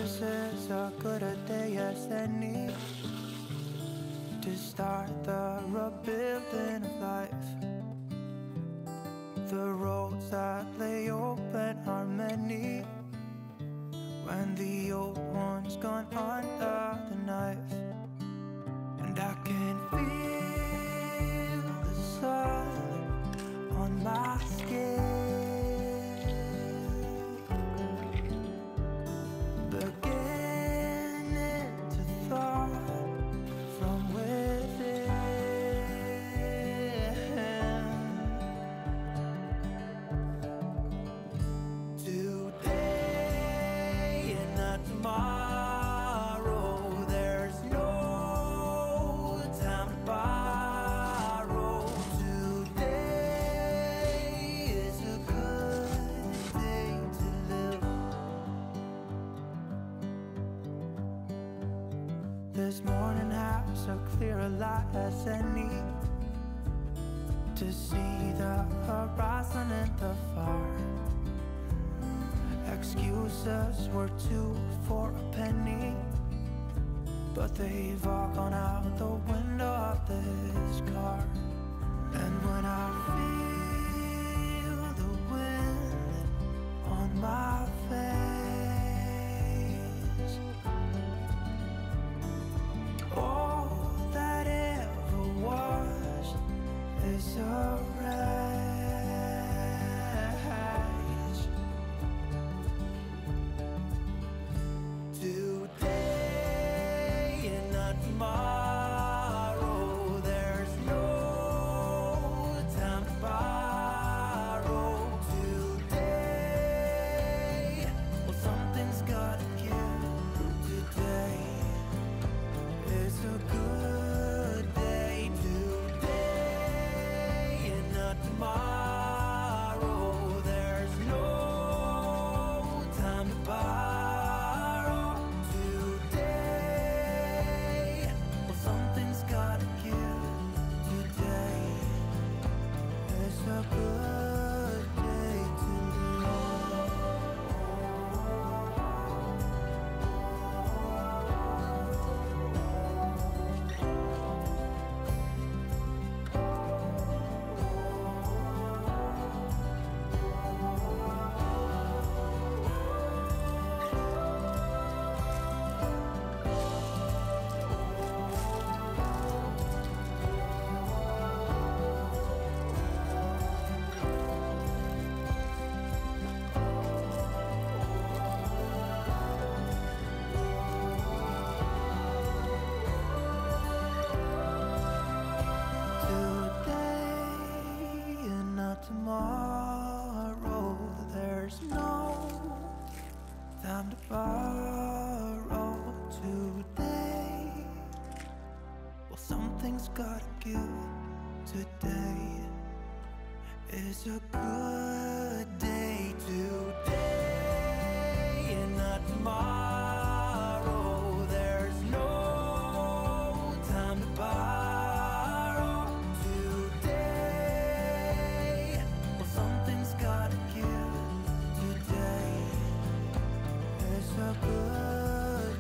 This is a good a day as any to start the rebuilding of life. The roads that lay open are many when the old one's gone under the knife. And I can feel the sun on my skin, beginning to thaw from within. Today and not tomorrow, there's no time to borrow. Today is a good day to live. This morning has a clearer light as any to see the horizon and the far. Excuses were two for a penny, but they've all gone out the window of this car. And when I feel the wind on my face, all that ever was is a wreck. Today and not tomorrow, there's no time to borrow. Today, well, something's gotta give. Today is a good day. Today and not tomorrow, there's no time to borrow. A good day to tomorrow, there's no time to borrow. Today, well, something's gotta give. Today is a good day. Today and not tomorrow, there's no time to borrow. A good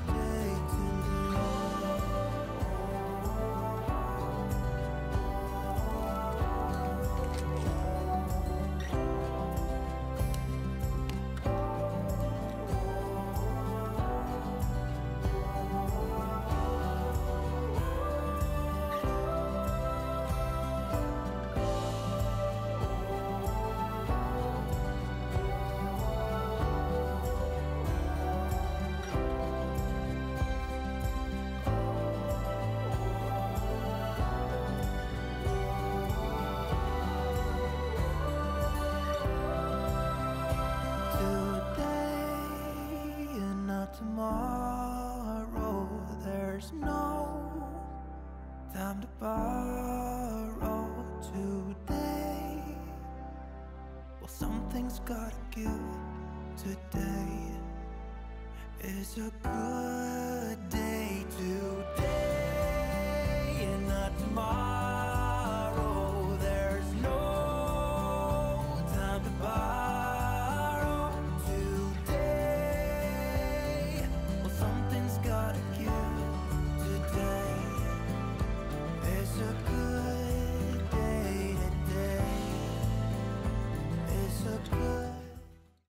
day to tomorrow, there's no time to borrow. Today, well, something's gotta give. Today is a good